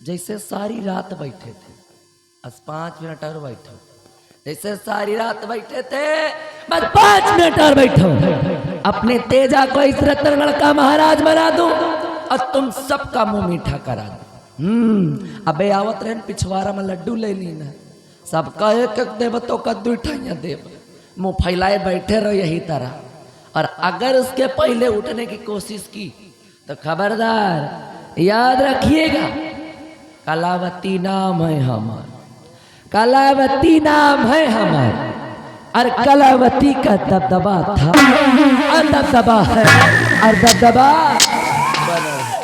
जैसे सारी रात बैठे थे, बस 5 मिनट और बैठो। जैसे सारी रात बैठे थे, बस 5 मिनट और बैठो। अपने तेजा को इस रत्नगढ़ का महाराज बना दूं और तुम सबका मुंह मीठा करा दूं। अबे आवत रहे पिछवाड़ा में लड्डू ले ली ना, सबका एक एक देव तो कद्दू ठाइया देव, मुंह फैलाए बैठे रहो यही तरह। और अगर उसके पहले उठने की कोशिश की तो खबरदार, याद रखिएगा, कलावती नाम है हमार, कलावती नाम है हमार, और कलावती का दबदबा था और दबदबा है और दबदबा बना है।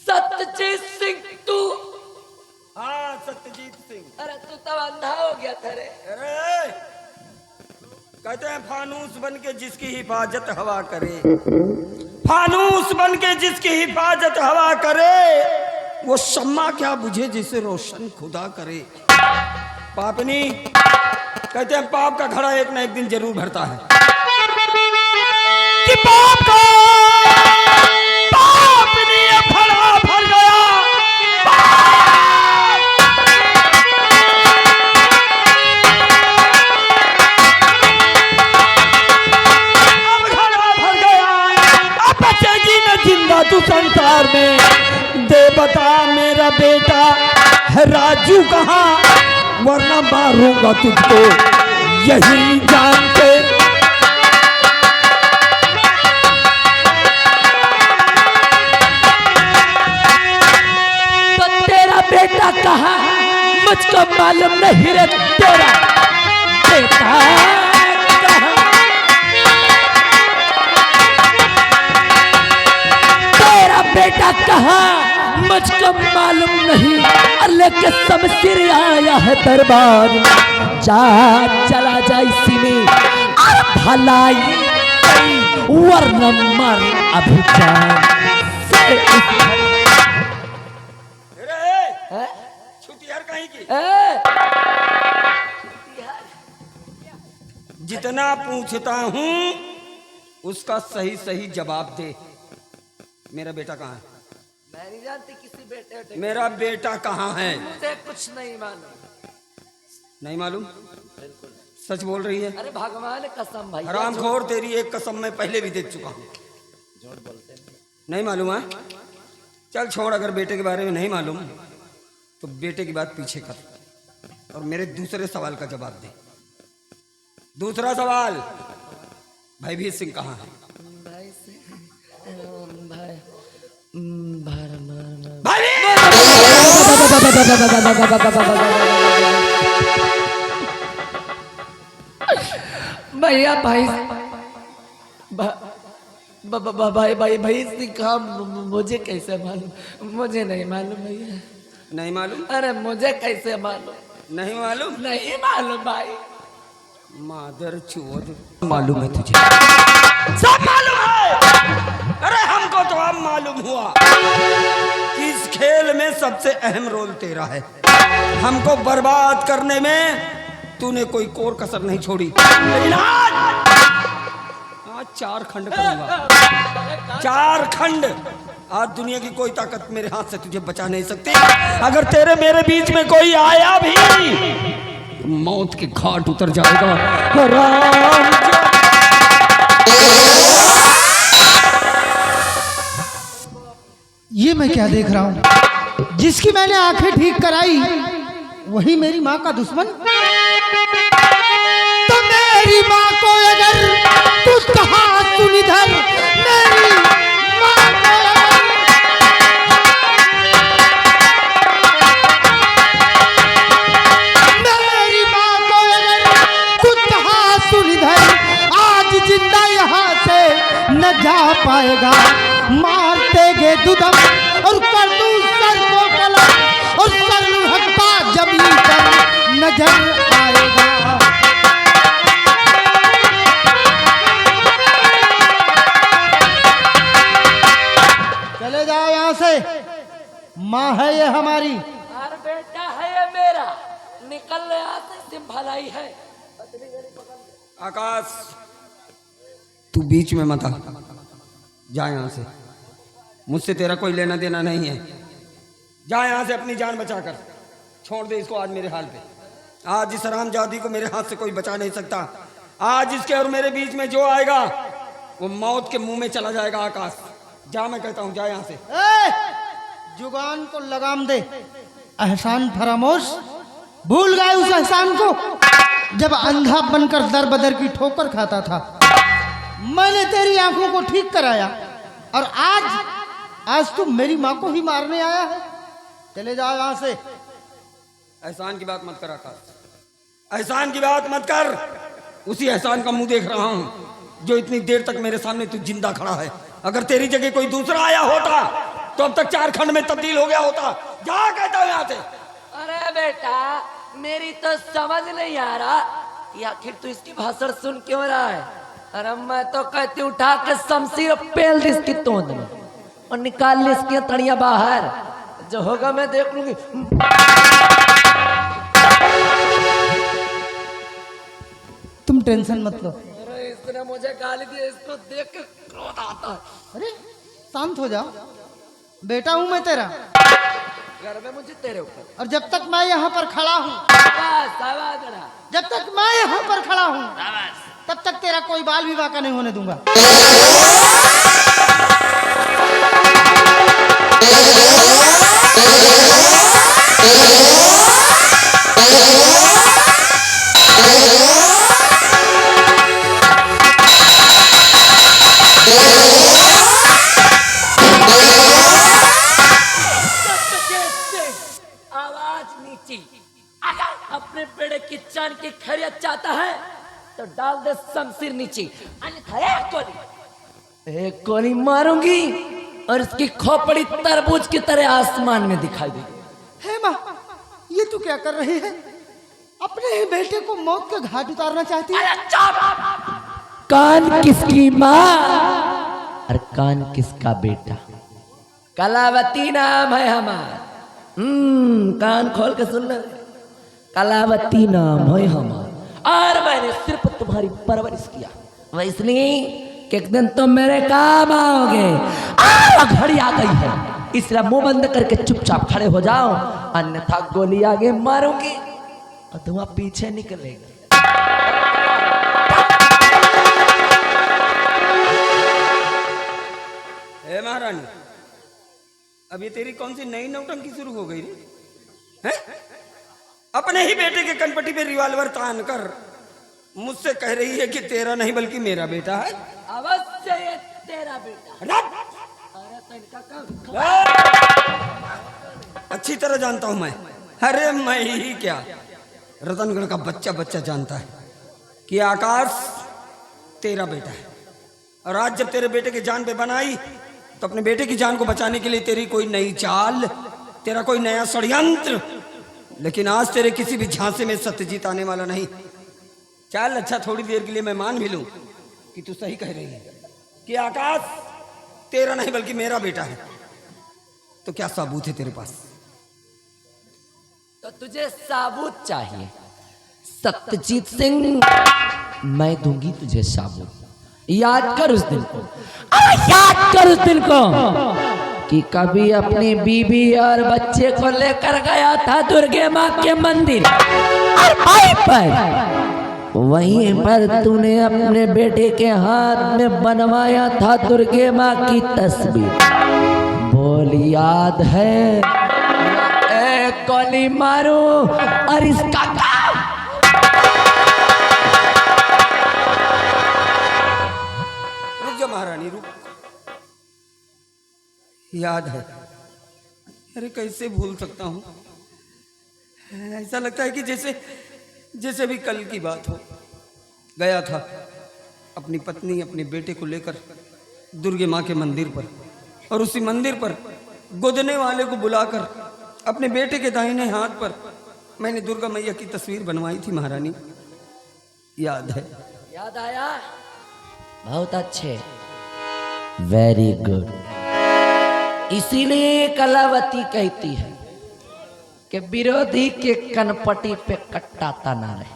सत्यजीत सिंह तू? हाँ सत्यजीत सिंह। अरे तू तो अंधा हो गया था रे। अरे कहते हैं फानूस बन के जिसकी हिफाजत हवा करे, फानूस बन के जिसकी हिफाजत हवा करे, वो शम्मा क्या बुझे जिसे रोशन खुदा करे। पापनी कहते हैं पाप का घड़ा एक ना एक दिन जरूर भरता है, कि पाप का पापनी घड़ा भर गया। जिंदा तू संसार में दे बता, मेरा बेटा है राजू कहाँ, वरना मारूंगा तुझको यही जान के। तो तेरा बेटा कहाँ, मुझको मालूम नहीं रे, तेरा बेटा कहाँ, तेरा बेटा कहाँ मुझको मालूम नहीं, लेके शमशीर आया है दरबार। जा चला जा इसी में और भलाई वरना मर अभी जान से। छुटियार कहीं की जितना पूछता हूँ उसका सही सही जवाब दे। मेरा बेटा कहाँ है? मैं नहीं जानती किसी बेटे। मेरा बेटा कहाँ है? मुझे कुछ नहीं मालूम। नहीं मालूम? बिल्कुल सच बोल रही है? अरे भगवान कसम भाई, हरामखोर, तेरी एक कसम मैं पहले भी देख चुका हूँ। झूठ बोलते हैं। नहीं मालूम है? चल छोड़, अगर बेटे के बारे में नहीं मालूम तो बेटे की बात पीछे कर और मेरे दूसरे सवाल का जवाब दे। दूसरा सवाल, भयभीत सिंह कहाँ है? भाई से भैया भाई भाई भाई भाई सिंह कहाँ, मुझे कैसे मालूम? मुझे नहीं मालूम भैया। नहीं मालूम? अरे मुझे कैसे मालूम? नहीं मालूम? नहीं मालूम भाई। मादर चोद, मालूम है तुझे? सब मालूम है। अरे हमको तो अब मालूम हुआ कि इस खेल में सबसे अहम रोल तेरा है। हमको बर्बाद करने में तूने कोई कोर कसर नहीं छोड़ी। लेकिन आज 4 खंड करूंगा, 4 खंड। आज दुनिया की कोई ताकत मेरे हाथ से तुझे बचा नहीं सकती। अगर तेरे मेरे बीच में कोई आया भी तो मौत के घाट उतर जाएगा। ये मैं क्या देख रहा हूँ? जिसकी मैंने आंखें ठीक कराई वही मेरी माँ का दुश्मन। तो मेरी माँ को अगर तू कहा सुन इधर, मेरी माँ को मेरी माँ को अगर तू कहा सुन इधर, आज जिंदा यहाँ से न जा पाएगा। मार देंगे दुदम और कर दूं सर को कलम, और सर लुढ़कता जमीन पर नजर आएगा। चले जाओ यहाँ से, माँ है ये हमारी। और बेटा है ये मेरा। निकल ले आते सिम भलाई है। आकाश तू बीच में मत आ, जा यहाँ से। मुझसे तेरा कोई लेना देना नहीं है। जा यहाँ से अपनी जान बचाकर। छोड़ दे इसको आज मेरे हाल पे। आज इस हरामजादी को मेरे हाथ से कोई बचा नहीं सकता। आज इसके और मेरे बीच में जो आएगा वो मौत के मुंह में चला जाएगा। आकाश जा, मैं कहता हूँ जा यहाँ से। जुबान को लगाम दे। एहसान फरामोश, भूल गए उस एहसान को जब अंधा बनकर दर बदर की ठोकर खाता था। मैंने तेरी आंखों को ठीक कराया और आज तू मेरी माँ को ही मारने आया है। चले जाओ यहाँ से। एहसान की बात मत कर आकाश, एहसान की बात मत कर। उसी एहसान का मुंह देख रहा हूँ जो इतनी देर तक मेरे सामने तू जिंदा खड़ा है। अगर तेरी जगह कोई दूसरा आया होता तो अब तक 4 खंड में तब्दील हो गया होता। जा कहता हूँ यहाँ से। अरे बेटा मेरी तो समझ नहीं आ रहा कि आखिर तू इसकी भाषण सुन क्यों रहा है। अरे मैं तो कहती उठा के शमशीर पेल दी इसकी तोंद में और निकाल ली इसकी तड़िया बाहर। जो होगा मैं देख लूंगी। तुम टेंशन मत लो। अरे इसने मुझे गाली दी, इसको देख के क्रोध आता है। अरे शांत हो जाओ, बेटा हूं मैं तेरा। घर में मुझे तेरे ऊपर। और जब तक मैं यहाँ पर खड़ा हूँ, जब तक मैं यहाँ पर खड़ा हूँ तब तक तेरा कोई बाल विवाह का नहीं होने दूंगा। आवाज नीची। अगर अपने पेड़ की चांद की खैरियत चाहता है तो डाल दे शमशीर नीचे। एक गोली मारूंगी और इसकी खोपड़ी तरबूज की तरह आसमान में दिखाई देगी। हे माँ, ये तू क्या कर रही है? अपने ही बेटे को मौत के घाट उतारना चाहती है? कान किसकी माँ और कान किसका बेटा? कलावती नाम है हमारा। कान खोल के सुन ले। कलावती नाम है हमारा और मैंने सिर्फ तुम्हारी परवरिश किया। वह इसलिए कि एक दिन तुम मेरे काम आओगे। घड़ी आ गई है, इसलिए मुंह बंद करके चुपचाप खड़े हो जाओ, अन्यथा गोली आगे मारूंगी और तुम पीछे निकलेगा। हे महारानी, अभी तेरी कौन सी नई नौटंकी शुरू हो गई रे? हैं? अपने ही बेटे के कनपटी पे रिवॉल्वर तान कर मुझसे कह रही है कि तेरा नहीं बल्कि मेरा बेटा है। अवश्य ये तेरा बेटा। अरे तो इनका काम अच्छी तरह जानता हूं मैं। अरे मैं ही क्या, रतनगढ़ का बच्चा बच्चा जानता है कि आकाश तेरा बेटा है। और आज जब तेरे बेटे की जान पे बनाई तो अपने बेटे की जान को बचाने के लिए तेरी कोई नई चाल, तेरा कोई नया षड्यंत्र। लेकिन आज तेरे किसी भी झांसे में सत्यजीत आने वाला नहीं। चल अच्छा, थोड़ी देर के लिए मैं मान भी लूं कि तू सही कह रही है कि आकाश तेरा नहीं बल्कि मेरा बेटा है। तो क्या सबूत है तेरे पास? तो तुझे सबूत चाहिए सत्यजीत सिंह, मैं दूंगी तुझे सबूत। याद कर उस दिन को, याद कर उस दिन को कि कभी अपनी बीबी और बच्चे को लेकर गया था दुर्गे माँ के मंदिर और वहीं पर तूने अपने बेटे के हाथ में बनवाया था दुर्गे माँ की तस्वीर। बोल याद है? एक गोली मारो और इसका काम। रुक जा महारानी, रुक। याद है? अरे कैसे भूल सकता हूँ? ऐसा लगता है कि जैसे भी कल की बात हो। गया था अपनी पत्नी अपने बेटे को लेकर दुर्गे माँ के मंदिर पर, और उसी मंदिर पर गोदने वाले को बुलाकर अपने बेटे के दाहिने हाथ पर मैंने दुर्गा मैया की तस्वीर बनवाई थी महारानी। याद है? याद आया? बहुत अच्छे, वेरी गुड। इसीलिए कलावती कहती है कि विरोधी के कनपटी पे कट्टा तना रहे,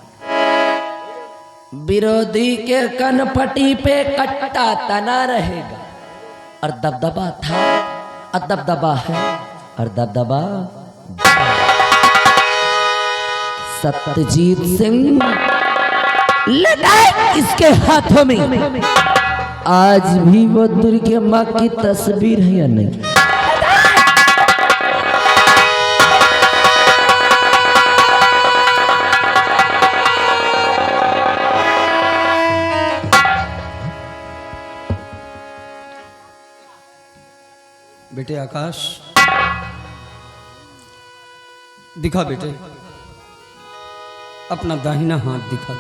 विरोधी के कनपटी पे कट्टा तना रहेगा। और दबदबा था और दबदबा है और दबदबा सत्यजीत सिंह लड़ाई इसके हाथों में। आज भी वो दुर्गे माँ की तस्वीर है या नहीं? बेटे आकाश, दिखा बेटे अपना दाहिना हाथ दिखा।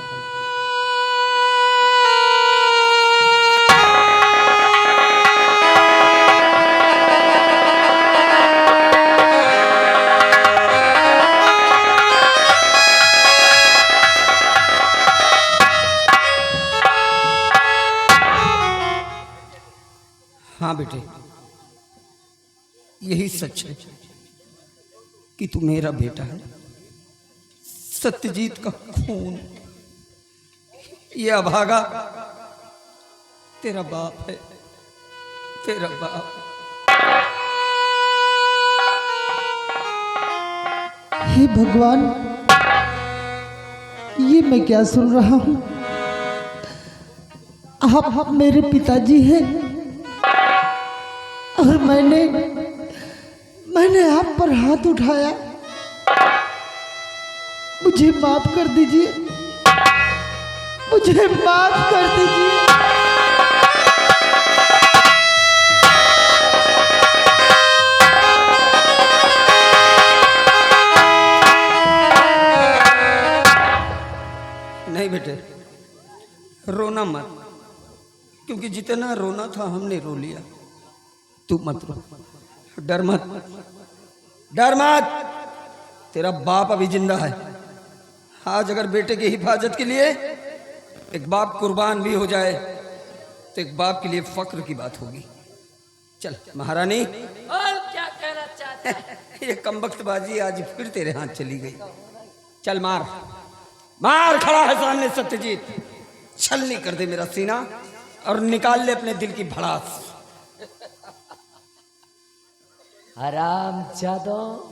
हाँ बेटे, यही सच है कि तू मेरा बेटा है। सत्यजीत का खून, ये अभागा तेरा बाप है, तेरा बाप। हे भगवान, ये मैं क्या सुन रहा हूँ? आप मेरे पिताजी हैं और मैंने आप पर हाथ उठाया। मुझे माफ कर दीजिए, मुझे माफ कर दीजिए। नहीं बेटे, रोना मत, क्योंकि जितना रोना था हमने रो लिया। तू मत रो, डर मत, डर मत। तेरा बाप अभी जिंदा है। आज अगर बेटे की हिफाजत के लिए एक बाप कुर्बान भी हो जाए तो एक बाप के लिए फक्र की बात होगी। चल महारानी, और क्या कहना चाहता है? ये कमबख्तबाजी आज फिर तेरे हाथ चली गई। चल मार, मार। खड़ा है सामने सत्यजीत, छलनी कर दे मेरा सीना और निकाल ले अपने दिल की भड़ास। हराम जादो,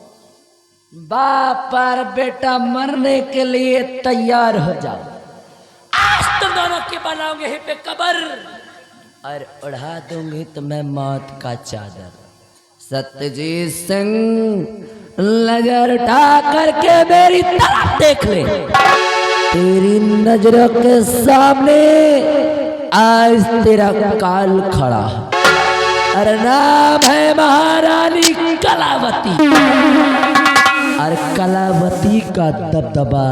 बाप और बेटा मरने के लिए तैयार हो जाओ। आज तुम दोनों के बनाओगे ही पे कब्र और उड़ा दूंगी तुम्हें मौत का चादर। सत्यजीत सिंह नजर उठा करके मेरी तरफ देख ले। तेरी नजरों के सामने आज तेरा काल खड़ा है और नाम है महारानी कलावती। और कलावती का दबदबा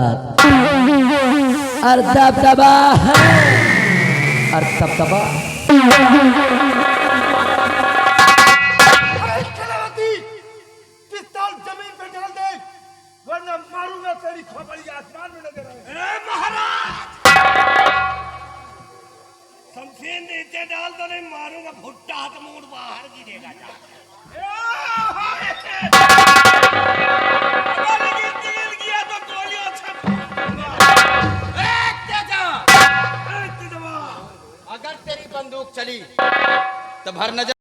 और दबदबा है और दबदबा। कलावती, पिस्तौल जमीन पे डाल दे, वरना मारूंगा तेरी खोपड़ी आसमान में नजर आए। महाराज, शमशीर नीचे डाल दो, नहीं मारूंगा, भुट्टा हाथ मुड़ बाहर गिरेगा। गया तो गोलियों से अगर तेरी बंदूक चली तो भर नजर